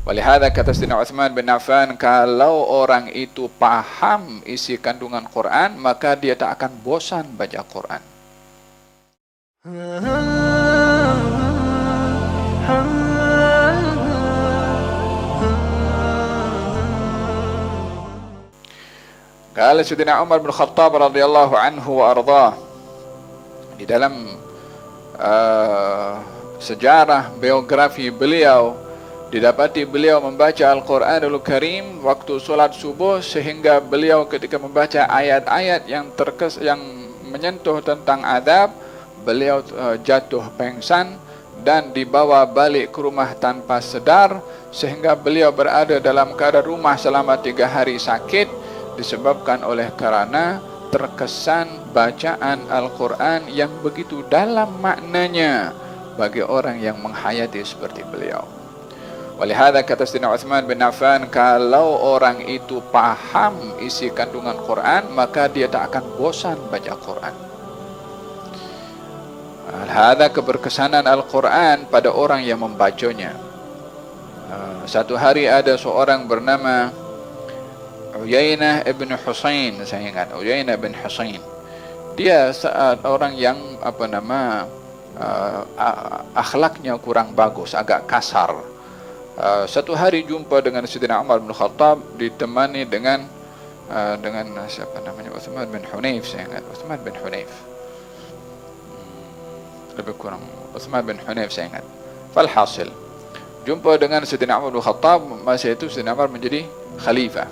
Walihada kata Sayyidina Uthman bin Affan, kalau orang itu paham isi kandungan Quran, maka dia tak akan bosan baca Quran. Kalau Sayyidina Umar bin Khattab radhiyallahu anhu wa ardhah, di dalam sejarah biografi beliau didapati beliau membaca Al-Quranul Karim waktu solat subuh, sehingga beliau ketika membaca ayat-ayat yang menyentuh tentang adab, beliau jatuh pengsan dan dibawa balik ke rumah tanpa sedar, sehingga beliau berada dalam keadaan rumah selama 3 hari sakit, disebabkan oleh karena terkesan bacaan Al-Quran yang begitu dalam maknanya bagi orang yang menghayati seperti beliau. Walihada kata Sayyidina Uthman bin Affan, kalau orang itu paham isi kandungan Quran, maka dia tak akan bosan baca Quran. Hadza keberkesanan Al-Quran pada orang yang membacanya. Satu hari ada seorang bernama Uyainah ibn Husain, saya ingat Uyainah bin Husain. Dia orang yang akhlaknya kurang bagus, agak kasar. Satu hari jumpa dengan Sayyidina Umar bin Khattab, ditemani dengan siapa namanya, Uthman bin Hunayf, saya ingat Uthman bin Hunayf, lebih kurang Uthman bin Hunayf saya ingat. Falhasil jumpa dengan Sayyidina Umar bin Khattab, masa itu Sayyidina Umar menjadi khalifah.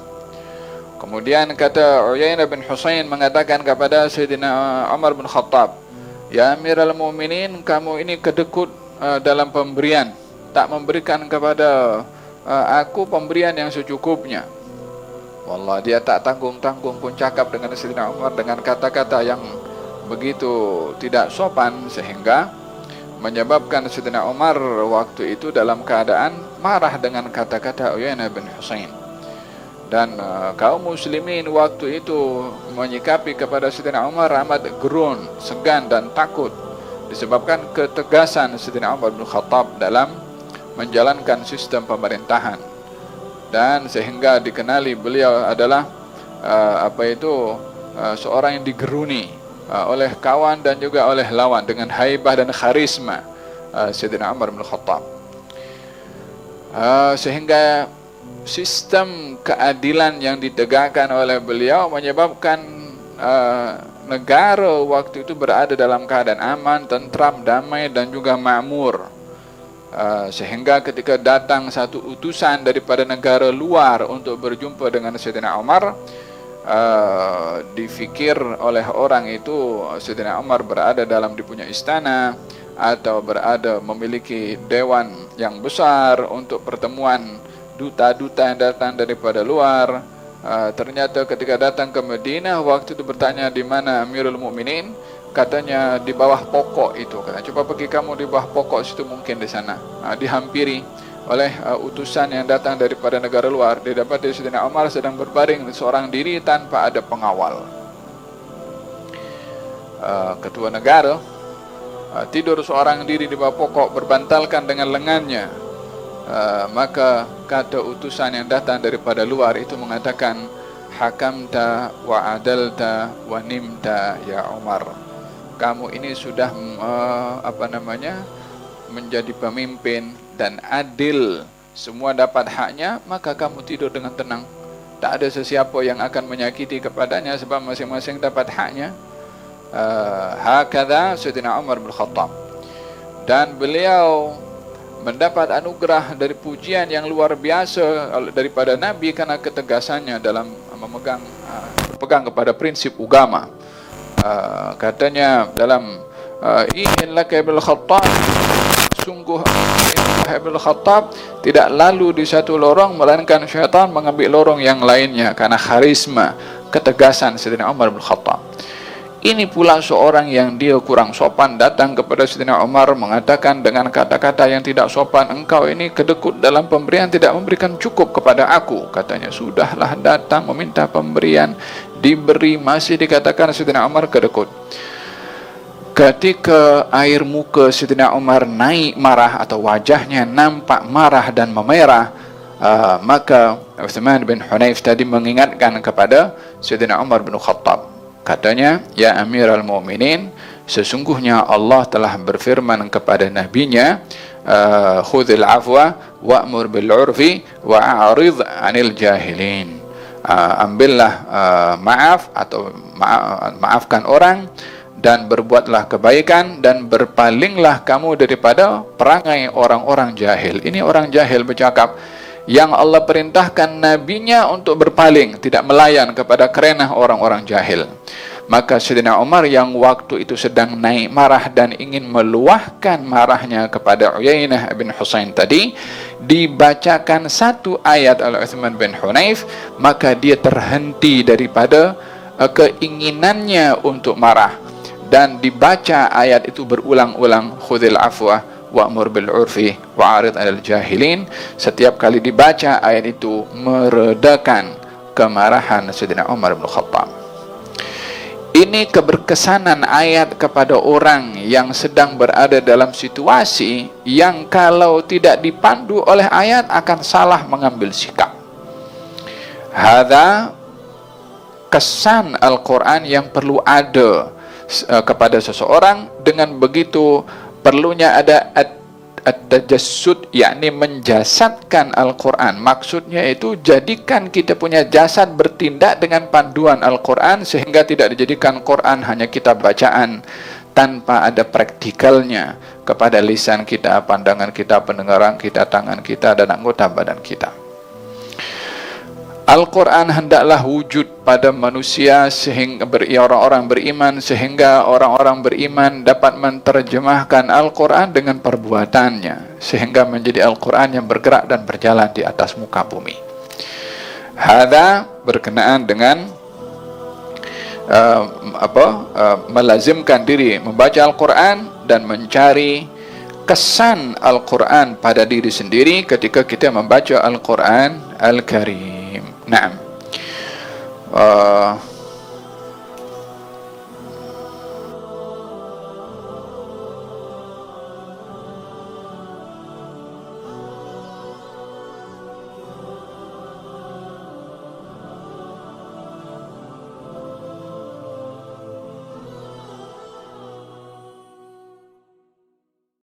Kemudian kata Uyainah bin Husain mengatakan kepada Sayyidina Umar bin Khattab, ya Amirul Mukminin, kamu ini kedekut dalam pemberian, tak memberikan kepada aku pemberian yang secukupnya. Wallah, dia tak tanggung-tanggung pun cakap dengan Sayyidina Umar dengan kata-kata yang begitu tidak sopan, sehingga menyebabkan Sayyidina Umar waktu itu dalam keadaan marah dengan kata-kata Uyainah bin Husain. Dan kaum muslimin waktu itu menyikapi kepada Sayyidina Umar amat gerun, segan dan takut, disebabkan ketegasan Sayyidina Umar bin Khattab dalam menjalankan sistem pemerintahan, dan sehingga dikenali beliau adalah seorang yang digeruni oleh kawan dan juga oleh lawan dengan haibah dan karisma Sayyidina Umar bin Khattab, sehingga sistem keadilan yang ditegakkan oleh beliau menyebabkan negara waktu itu berada dalam keadaan aman, tentram, damai dan juga makmur. Sehingga ketika datang satu utusan daripada negara luar untuk berjumpa dengan Sayyidina Umar, difikir oleh orang itu Sayyidina Umar berada dalam dipunya istana atau berada memiliki dewan yang besar untuk pertemuan duta-duta yang datang daripada luar. Ternyata ketika datang ke Madinah, waktu itu bertanya di mana Amirul Mukminin, katanya di bawah pokok itu. Katanya, coba pergi kamu di bawah pokok situ, mungkin di sana. Dihampiri oleh utusan yang datang daripada negara luar. Didapati Sayyidina Umar sedang berbaring seorang diri tanpa ada pengawal. Ketua negara tidur seorang diri di bawah pokok berbantalkan dengan lengannya. Maka kata utusan yang datang daripada luar itu mengatakan, hakamta wa adalta wa nimta ya Umar, kamu ini sudah menjadi pemimpin dan adil, semua dapat haknya, maka kamu tidur dengan tenang, tak ada sesiapa yang akan menyakiti kepadanya sebab masing-masing dapat haknya. Hakadha Sayyidina Umar bin Khattab, dan beliau mendapat anugerah dari pujian yang luar biasa daripada Nabi karena ketegasannya dalam berpegang kepada prinsip agama. Katanya dalam innaka bil Khattab, sungguh bil Khattab tidak lalu di satu lorong melainkan syaitan mengambil lorong yang lainnya, karena karisma ketegasan Sayyidina Umar bin Khattab. Ini pula seorang yang dia kurang sopan datang kepada Sayyidina Umar mengatakan dengan kata-kata yang tidak sopan, engkau ini kedekut dalam pemberian, tidak memberikan cukup kepada aku. Katanya, sudahlah datang meminta pemberian, diberi, masih dikatakan Sayyidina Umar kedekut. Ketika air muka Sayyidina Umar naik marah atau wajahnya nampak marah dan memerah, Maka Uthman bin Hunayf tadi mengingatkan kepada Sayyidina Umar bin Khattab. Katanya, ya Amirul Mu'minin, sesungguhnya Allah telah berfirman kepada nabinya, khudhil afwa wa'mur bil urfi wa'arid 'anil jahilin. Ambillah maaf atau maafkan orang dan berbuatlah kebaikan dan berpalinglah kamu daripada perangai orang-orang jahil. Ini orang jahil bercakap, yang Allah perintahkan nabinya untuk berpaling, tidak melayan kepada kerenah orang-orang jahil. Maka Sayyidina Umar yang waktu itu sedang naik marah dan ingin meluahkan marahnya kepada Uyainah bin Husain tadi, dibacakan satu ayat oleh Uthman bin Hunayf, maka dia terhenti daripada keinginannya untuk marah, dan dibaca ayat itu berulang-ulang, khudhil afwa wa'mur bil urfi wa'arid 'anil jahilin. Setiap kali dibaca ayat itu meredakan kemarahan Sayyidina Umar bin Khattab. Ini keberkesanan ayat kepada orang yang sedang berada dalam situasi yang kalau tidak dipandu oleh ayat akan salah mengambil sikap. Hadza kesan Al-Quran yang perlu ada kepada seseorang. Dengan begitu perlunya ada at-tajassud, yakni menjasadkan Al-Quran. Maksudnya itu jadikan kita punya jasad bertindak dengan panduan Al-Quran, sehingga tidak dijadikan Quran hanya kitab bacaan tanpa ada praktikalnya kepada lisan kita, pandangan kita, pendengaran kita, tangan kita, dan anggota badan kita. Al-Quran hendaklah wujud pada manusia sehingga orang-orang beriman, sehingga orang-orang beriman dapat menerjemahkan Al-Quran dengan perbuatannya, sehingga menjadi Al-Quran yang bergerak dan berjalan di atas muka bumi. Hadza berkenaan dengan melazimkan diri membaca Al-Quran dan mencari kesan Al-Quran pada diri sendiri ketika kita membaca Al-Quran Al-Karim. Naam.